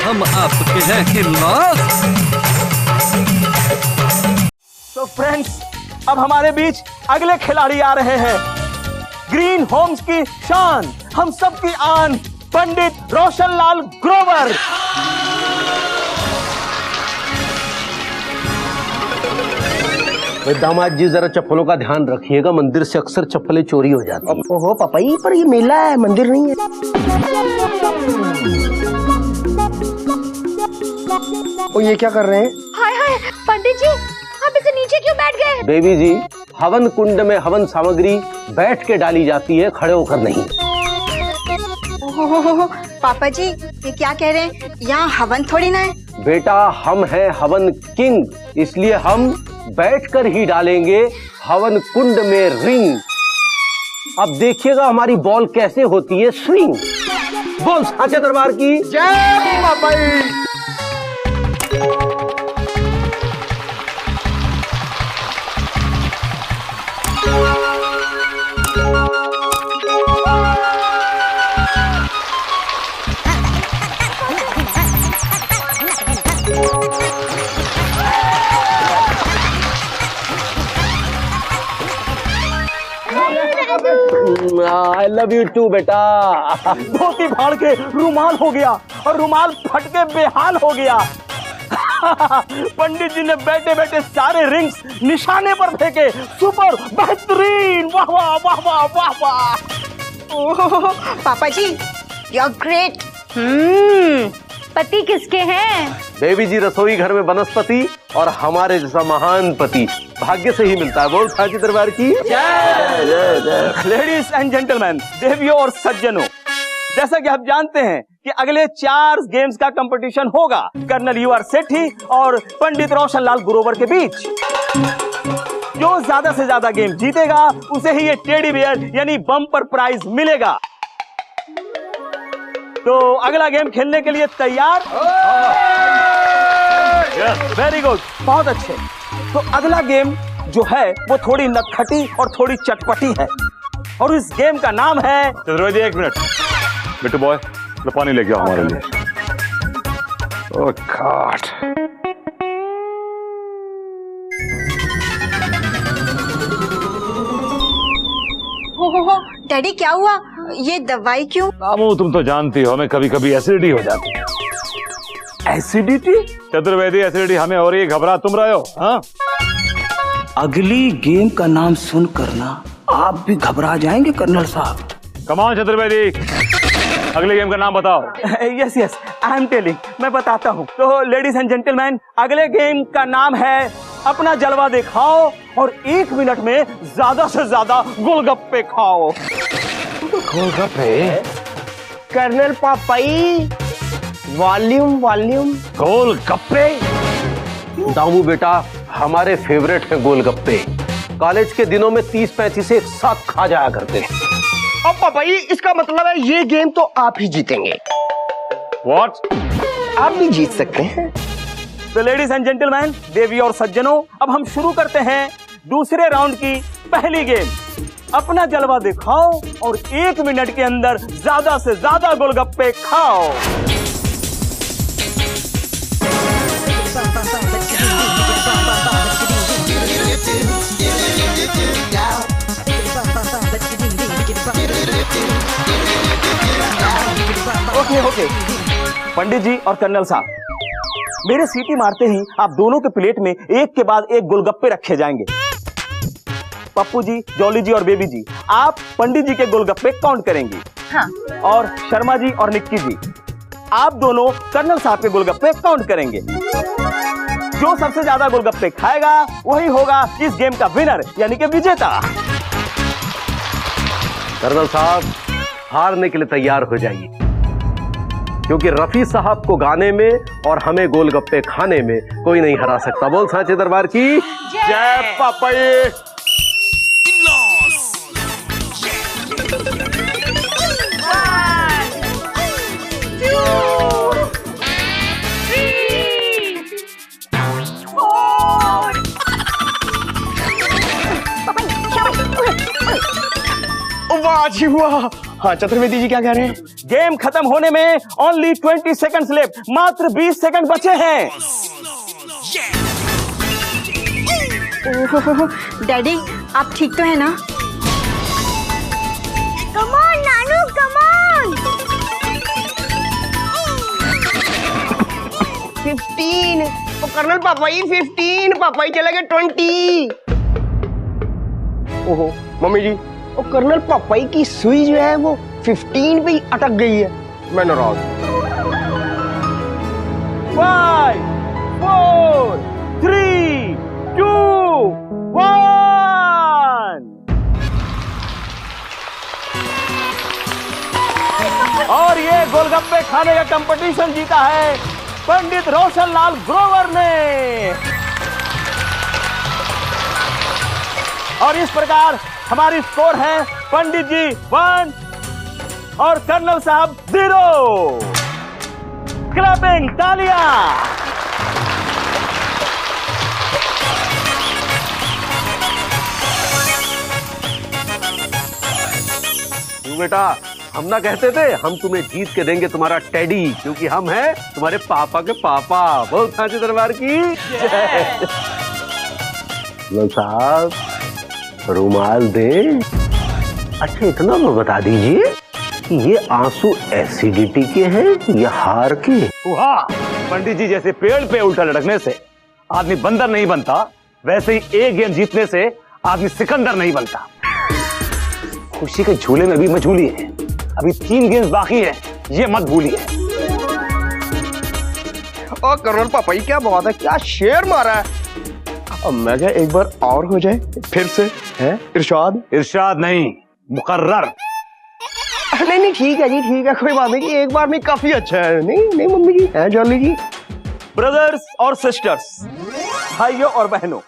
हम आपके हैं हिम्मत। तो फ्रेंड्स, अब हमारे बीच अगले खिलाड़ी आ रहे हैं। ग्रीन होम्स की शान, हम सब की आन, पंडित रोशनलाल ग्रोवर। दामाद जी जरा चप्पलों का ध्यान रखिएगा, मंदिर से अक्सर चप्पलें चोरी हो जाती हैं। ओहो पापाई, पर ये मेला है, मंदिर नहीं है। ओ ये क्या कर रहे हैं? हाय हाय पंडित जी, आप इसे नीचे क्यों बैठ गए? बेबी जी, हवन कुंड में हवन सामग्री बैठ के डाली जाती है, खड़े होकर नहीं। ओहो, पापा जी ये क्या कह रहे हैं? यहाँ हवन थोड़ी ना है। बेटा, हम हैं हवन किंग, इसलिए हम बैठकर ही डालेंगे हवन कुंड में रिंग। अब देखिएगा हमारी बॉल कैसे होती है स्विंग। बोल साचे दरबार की जय पापाई। आई लव यू टू बेटा। धोती फाड़ के रुमाल हो गया और रुमाल फट के बेहाल हो गया। पंडित जी ने बैठे बैठे सारे रिंग्स निशाने पर फेंके। सुपर, बेहतरीन, वाह वाह वाह वाह वाह वाह। ओह पापा जी, यू आर ग्रेट। पति किसके हैं? बेबी जी, रसोई घर में वनस्पति और हमारे जैसा महान पति भाग्य से ही मिलता है। बोल साची दरबार की जय जय जय। लेडीज एंड जेंटलमैन, देवियों और सज्जनों, जैसा कि आप जानते हैं कि अगले 4 गेम्स का कंपटीशन होगा कर्नल यूआर सेठी और पंडित रोशनलाल ग्रोवर के बीच। जो ज्यादा से ज्यादा गेम जीतेगा उसे ही ये टेडी बियर यानी बम्पर प्राइज मिलेगा। तो अगला गेम खेलने के लिए तैयार? वेरी गुड, बहुत अच्छे। तो अगला गेम जो है वो थोड़ी नटखटी और थोड़ी चटपटी है और इस गेम का नाम है। चतुर्वेदी, 1 मिनट। बिट्टू बॉय, तो पानी लेके आओ हमारे लिए। ओह गॉड। हो डैडी, क्या हुआ? ये दवाई क्यों? रामू, तुम तो जानती हो हमें कभी कभी एसिडिटी हो जाती है। एसिडिटी? चतुर्वेदी, एसिडिटी हमें हो रही है, घबरा तुम रहे हो। हाँ, अगली गेम का नाम सुनकर ना आप भी घबरा जाएंगे कर्नल साहब। कम ऑन चतुर्वेदी, अगले गेम का नाम बताओ। Yes yes, I am telling, मैं बताता हूँ। तो लेडीज एंड जेंटलमैन, अगले गेम का नाम है अपना जलवा दिखाओ और 1 मिनट में ज्यादा से ज्यादा गोलगप्पे खाओ। Golgappe? Colonel Papai, volume volume. Golgappe? Damu बेटा, हमारे फेवरेट है गोलगप्पे। कॉलेज के दिनों में 30-35 एक साथ खा जाया करते हैं। अब पापाई, इसका मतलब है ये गेम तो आप ही जीतेंगे। व्हाट? आप भी जीत सकते हैं। तो लेडीज एंड जेंटलमैन, देवी और सज्जनों, अब हम शुरू करते हैं दूसरे राउंड की पहली गेम। अपना जलवा दिखाओ और 1 मिनट के अंदर ज्यादा से ज्यादा गोलगप्पे खाओ। ओके ओके, पंडित जी और कर्नल साहब, मेरे सीटी मारते ही आप दोनों के प्लेट में एक के बाद एक गोलगप्पे रखे जाएंगे। पप्पू जी, जॉली जी और बेबी जी, आप पंडित जी के गोलगप्पे काउंट करेंगे। हाँ। और शर्मा जी और निक्की जी, आप दोनों कर्नल साहब के गोलगप्पे काउंट करेंगे। जो सबसे ज्यादा गोलगप्पे खाएगा वही होगा इस गेम का विनर यानी कि विजेता। कर्नल साहब, हारने के लिए तैयार हो जाइए, क्योंकि रफी साहब को गाने में और हमें गोलगप्पे खाने में कोई नहीं हरा सकता। बोल साचे दरबार की जय पापाई। वाह जी वाह। हाँ चतुर्वेदी जी क्या कह रहे हैं? गेम खत्म होने में ओनली 20 सेकंड्स लेफ्ट, मात्र 20 सेकंड बचे हैं। डैडी आप ठीक तो है ना? Come on Nanu, come on. 15। वो कर्नल पापाई 15, पापाई चले गए 20। ओहो मम्मी जी, वो कर्नल पापाई की सुई जो है वो 15 पे ही अटक गई है। मैं नाराज। 5, 4, 3, 2, 1। और ये गोलगप्पे खाने का कंपटीशन जीता है पंडित रोशन लाल ग्रोवर ने। और इस प्रकार हमारी स्कोर है पंडित जी 1 और कर्नल साहब 0। क्लैपिंग, तालियां। बेटा हम ना कहते थे हम तुम्हें जीत के देंगे तुम्हारा टेडी, क्योंकि हम हैं तुम्हारे पापा के पापा। बहुत सांची दरबार की जय। साहब रुमाल दे। अच्छा इतना तो बता दीजिए कि ये आंसू एसिडिटी के हैं या हार के? पंडित जी, जैसे पेड़ पे उल्टा लटकने से आदमी बंदर नहीं बनता, वैसे ही एक गेम जीतने से आदमी सिकंदर नहीं बनता। खुशी के झूले में भी मजबूरी है। अभी 3 गेम्स बाकी है, ये मत भूलिए। और कर्नल पापाई क्या बात है, क्या शेर मारा है। अब मैं क्या एक बार और हो जाए फिर से है? इरशाद? इरशाद नहीं, मुकर्रर। नहीं ठीक है जी, ठीक है, कोई बात नहीं। एक बार में काफी अच्छा है। नहीं मम्मी जी है जॉली जी। ब्रदर्स और सिस्टर्स, भाइयों और बहनों,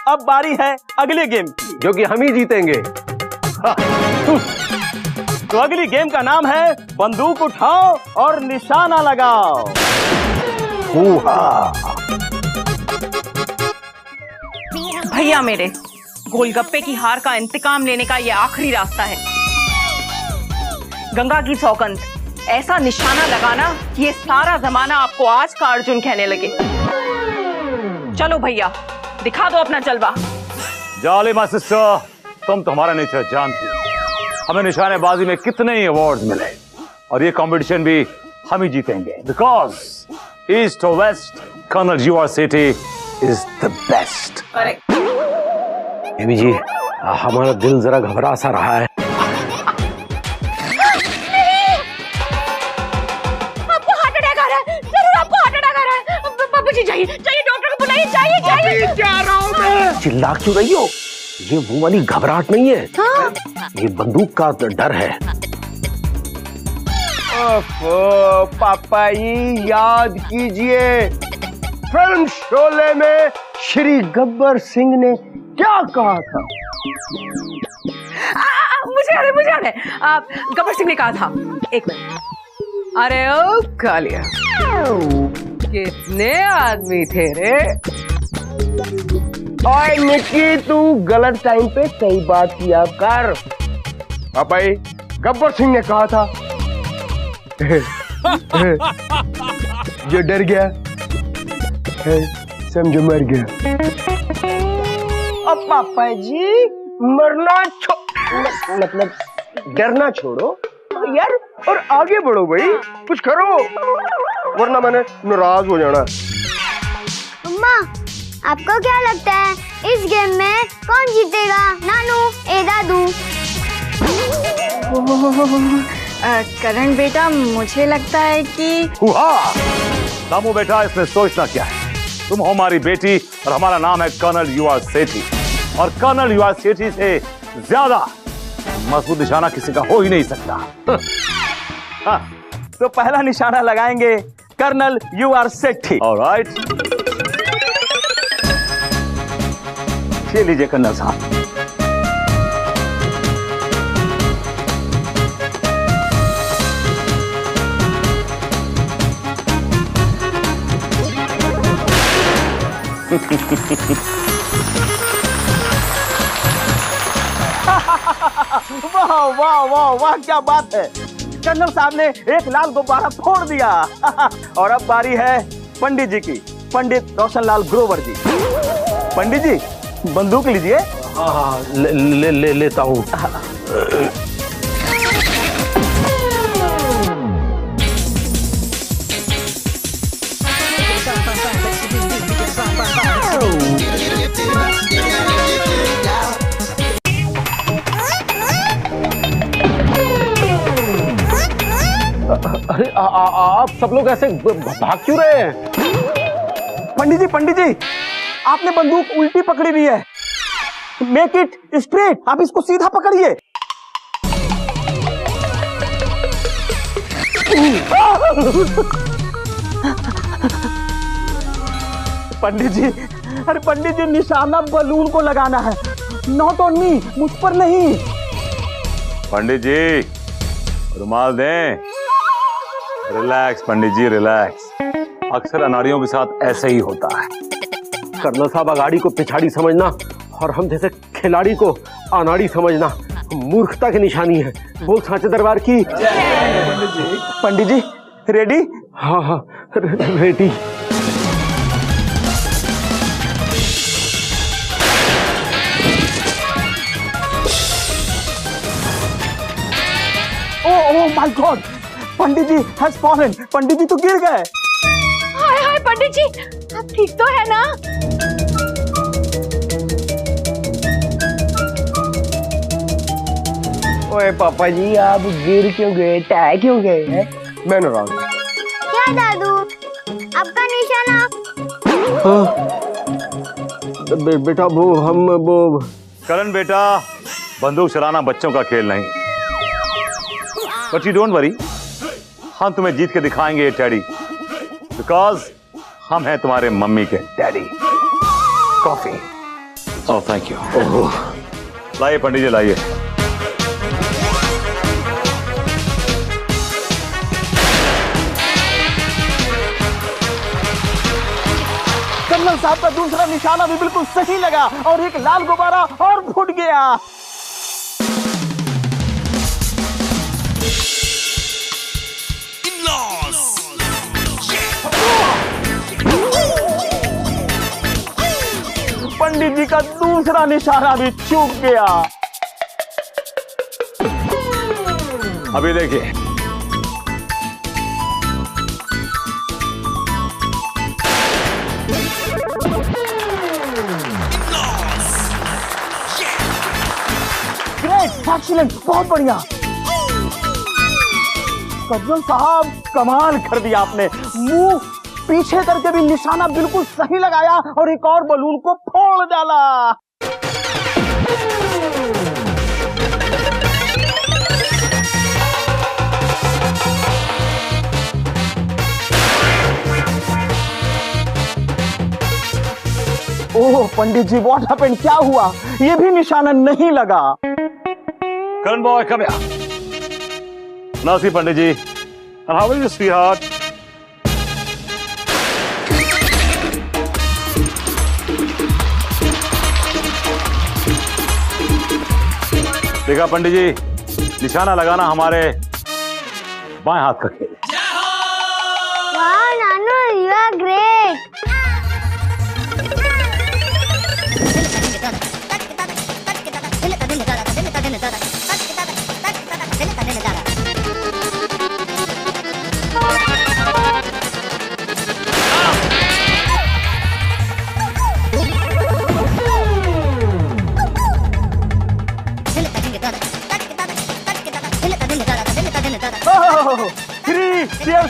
अब बारी है अगले गेम की, जो कि हम ही जीतेंगे। तो अगली गेम का नाम है बंदूक उठाओ और निशाना लगाओ। भैया मेरे, गोलगप्पे की हार का इंतकाम लेने का ये आखिरी रास्ता है। गंगा की सौगंध, ऐसा निशाना लगाना कि ये सारा जमाना आपको आज का अर्जुन कहने लगे। चलो भैया, दिखा दो अपना जलवा। जालिमा सिस्टर, तुम तो हमारा नेचर जानती हो। हमें निशानेबाजी में कितने ही अवार्ड्स मिले और ये कंपटीशन भी हम ही जीतेंगे, बिकॉज ईस्ट और west colonel U R Sethi is the best. Amy ji, हमारा दिल जरा घबरा सा रहा है। आपको हार्ट अटैक आ रहा है, जरूर आपको हार्ट अटैक आ रहा है। बाबू जी जाइए, डॉक्टर को बुलाइए, जाइए। जा रहा हूं मैं। चिल्ला क्यों रही हो? ये वो वाली घबराहट नहीं है। हाँ? ये बंदूक का डर है। ओफो पापाई, याद कीजिए फिल्म शोले में श्री गब्बर सिंह ने क्या कहा था? मुझे याद है, गब्बर सिंह ने कहा था, एक मिनट। अरे ओ कालिया, कितने आदमी थे रे? ओए निक्की, तू गलत टाइम पे सही बात किया कर। पापाई, गब्बर सिंह ने कहा था जो डर गया समझो मर गया। अब पापा जी मरना मतलब डरना छोड़ो यार और आगे बढ़ो भाई, कुछ करो वरना मैंने नाराज हो जाना। अम्मा, आपको क्या लगता है इस गेम में कौन जीतेगा? नानू ए दादू? करण बेटा, मुझे लगता है कि दामू बेटा, इसमें सोचना क्या है? तुम हो हमारी बेटी और हमारा नाम है कर्नल यूआर सेठी, और कर्नल यूआर सेठी से ज्यादा मजबूत निशाना किसी का हो ही नहीं सकता। हाँ, तो पहला निशाना लगाएंगे कर्नल यूआर सेठी। ऑलराइट, ये लीजिए कर्नल साहब। वाह वाह वाह वाह, क्या बात है। कर्नल साहब ने एक लाल गुब्बारा फोड़ दिया। और अब बारी है पंडित जी की, पंडित रोशनलाल ग्रोवर जी। पंडित जी बंदूक लीजिए। हाँ हाँ लेता हूँ। अरे आप सब लोग ऐसे भाग क्यों रहे हैं? पंडित जी आपने बंदूक उल्टी पकड़ी हुई है। मेक इट स्ट्रेट, आप इसको सीधा पकड़िए। पंडित जी, अरे पंडित जी निशाना बलून को लगाना है, नॉट ऑन मी, मुझ पर नहीं। पंडित जी रुमाल दें। रिलैक्स पंडित जी रिलैक्स, अक्सर अनाड़ियों के साथ ऐसे ही होता है। कर्नल साहब अगाड़ी को पिछाड़ी समझना और हम जैसे खिलाड़ी को अनाड़ी समझना मूर्खता की निशानी है। बोल सांचे दरबार की। पंडित जी रेडी? हाँ हाँ ready. Oh my god, Pandit ji has fallen. Pandit ji तो गिर गए। हाय हाय पंडित जी, आप ठीक तो है ना? ओए पापा जी आप गिर क्यों गए, टह क्यों गए हैं? मैं नाराज हूं। क्या दादू, आपका निशाना? बेटा वो करण बेटा, बंदूक चलाना बच्चों का खेल नहीं। बट यू डोंट वरी, हम तुम्हें जीत के दिखाएंगे ये टैडी, बिकॉज हम हैं तुम्हारे मम्मी के daddy. Coffee. Oh thank you. लाइए पंडित जी लाइए। कर्नल साहब का दूसरा निशाना भी बिल्कुल सही लगा और एक लाल गुब्बारा और फूट गया। पंडित जी का दूसरा निशाना भी चूक गया। अभी देखिए, ग्रेट, एक्सीलेंट, बहुत बढ़िया। कर्नल साहब कमाल कर दिया आपने, मुंह पीछे करके भी निशाना बिल्कुल सही लगाया और एक और बलून को फोड़ डाला। ओह पंडित जी व्हाट हैपेंड, क्या हुआ? ये भी निशाना नहीं लगा। Karan boy come here. Now see Pandit ji, and how are you sweetheart? देखा पंडित जी, निशाना लगाना हमारे बाएं हाथ का खेल है। वाह Nanu, you are great.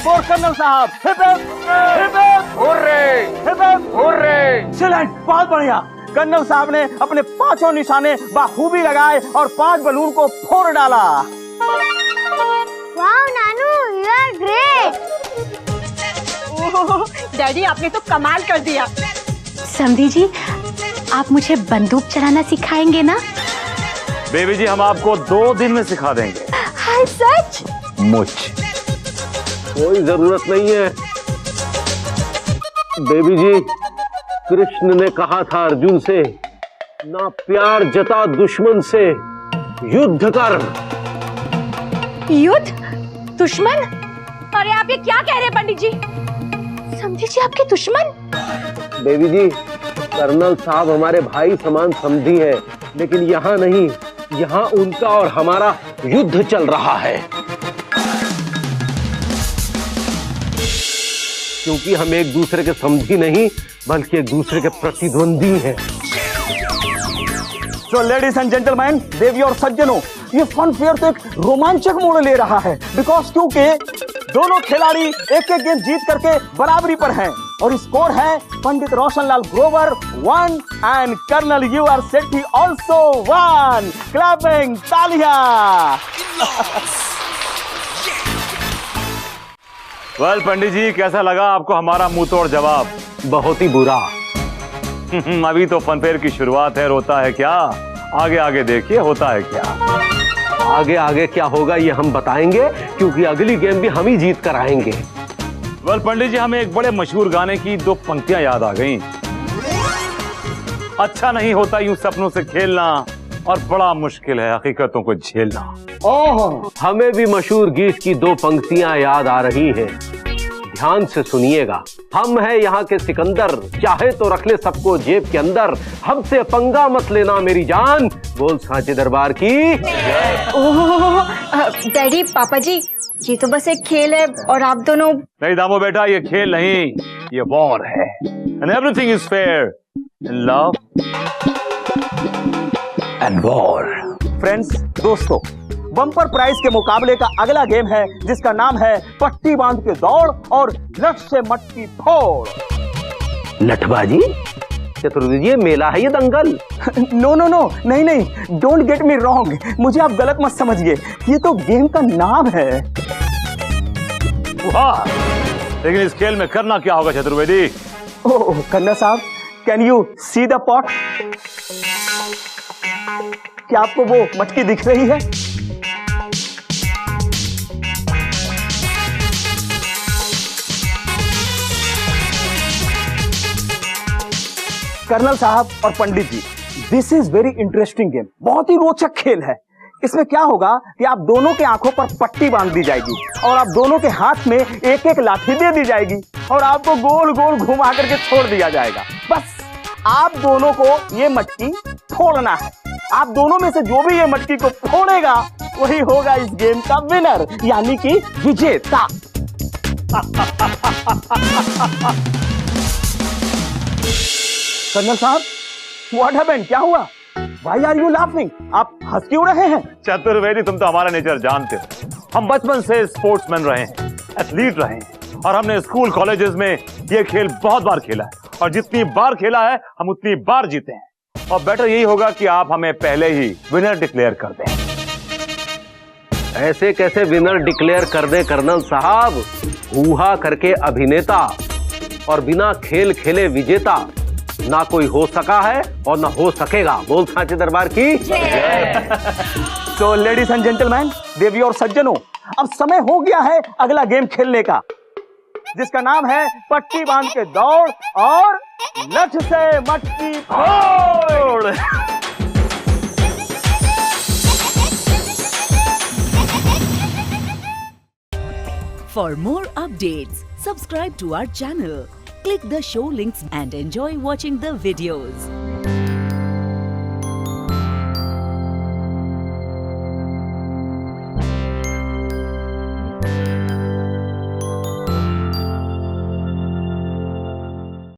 For colonel sahab. Hip hip hip hip. Excellent, बहुत बढ़िया। कर्नल साहब ने अपने पांचों निशाने बाखूबी लगाए और 5 बलून को फोड़ डाला। वाह Nanu, you are great. Daddy आपने तो कमाल कर दिया। समधी जी, आप मुझे बंदूक चलाना सिखाएंगे ना? बेबी जी हम आपको 2 दिन में सिखा देंगे। हाय सच? मुझ कोई जरूरत नहीं है बेबी जी। कृष्ण ने कहा था अर्जुन से, ना प्यार जता दुश्मन से, युद्ध कर। युद्ध? दुश्मन? अरे आप ये क्या कह रहे हैं पंडित जी? समझी जी आपके दुश्मन? देवी जी, कर्नल साहब हमारे भाई समान समधी है, लेकिन यहाँ नहीं, यहाँ उनका और हमारा युद्ध चल रहा है। क्योंकि हम एक दूसरे के समधी नहीं, बल्कि एक दूसरे के प्रतिद्वंदी हैं। तो लेडीज एंड जेंटलमैन, देवी और सज्जनों, ये फन फेयर तो एक रोमांचक मोड़ ले रहा है, बिकॉज क्योंकि दोनों खिलाड़ी एक एक गेम जीत करके बराबरी पर हैं और स्कोर है Pandit Roshanlal Grover 1 and colonel U R Sethi also 1। Clapping, तालियां। वेल पंडित जी, कैसा लगा आपको हमारा मुंह तोड़ जवाब? बहुत ही बुरा। अभी तो फनफेयर की शुरुआत है, रोता है क्या? आगे आगे देखिए होता है क्या। आगे आगे क्या होगा ये हम बताएंगे, क्योंकि अगली गेम भी हम ही जीत कर आएंगे। वेल पंडित जी, हमें एक बड़े मशहूर गाने की 2 पंक्तियां याद आ गईं। अच्छा नहीं होता यूं सपनों से खेलना, और बड़ा मुश्किल है हकीकतों को झेलना। ओह, हमें भी मशहूर गीत की 2 पंक्तियां याद आ रही हैं। ध्यान से सुनिएगा। हम हैं यहाँ के सिकंदर, चाहे तो रख ले सबको जेब के अंदर, हमसे पंगा मत लेना मेरी जान, बोल सांचे दरबार की। डैडी, पापा जी, ये तो बस एक खेल है और आप दोनों। नहीं दामो बेटा, ये खेल नहीं, ये वॉर है। And everything is fair in love and war. Friends, दोस्तों, बम्पर प्राइज के मुकाबले का अगला गेम है जिसका नाम है पट्टी बांध के दौड़ और लठ से मटकी फोड़। लठबाजी? चतुर्वेदी जी, मेला है ये दंगल? नो नो नो, नहीं नहीं, डोंट गेट मी रॉन्ग, मुझे आप गलत मत समझिए, ये तो गेम का नाम है। वाह, लेकिन इस खेल में करना क्या होगा चतुर्वेदी? ओह कन्ना साहब, can you see the pot? क्या आपको वो मटकी दिख रही है? कर्नल साहब और Pandit ji, this is very interesting game, बहुत ही रोचक खेल है। इसमें क्या होगा कि आप दोनों के आंखों पर पट्टी बांध दी जाएगी और आप दोनों के हाथ में एक एक लाठी दे दी जाएगी और आपको गोल गोल घुमा करके छोड़ दिया जाएगा। बस आप दोनों को ये मटकी फोड़ना है। आप दोनों में से जो भी ये मटकी को फोड़ेगा वही होगा इस गेम का विनर, यानी कि विजेता। कर्नल साहब, व्हाट हैपेंड? क्या हुआ? Why are you laughing? आप हंस क्यों रहे हैं? चतुर्वेदी, तुम तो हमारा नेचर जानते हो। हम बचपन से स्पोर्ट्समैन रहे हैं, एथलीट रहे हैं, और हमने स्कूल कॉलेजेस में ये खेल बहुत बार खेला है, और जितनी बार खेला है हम उतनी बार जीते हैं। और बेटर यही होगा कि आप हमें पहले ही विनर डिक्लेयर कर दें। ऐसे कैसे विनर डिक्लेयर कर दे कर्नल साहब? हुआ करके अभिनेता और बिना खेल खेले विजेता ना कोई हो सका है और ना हो सकेगा, बोल सांचे दरबार की। तो लेडीज एंड जेंटलमैन, देवी और सज्जनों, अब समय हो गया है अगला गेम खेलने का, जिसका नाम है पट्टी बांध के दौड़ और लठ से मटकी फोड़। For more updates, subscribe to our channel, click the show links and enjoy watching the videos.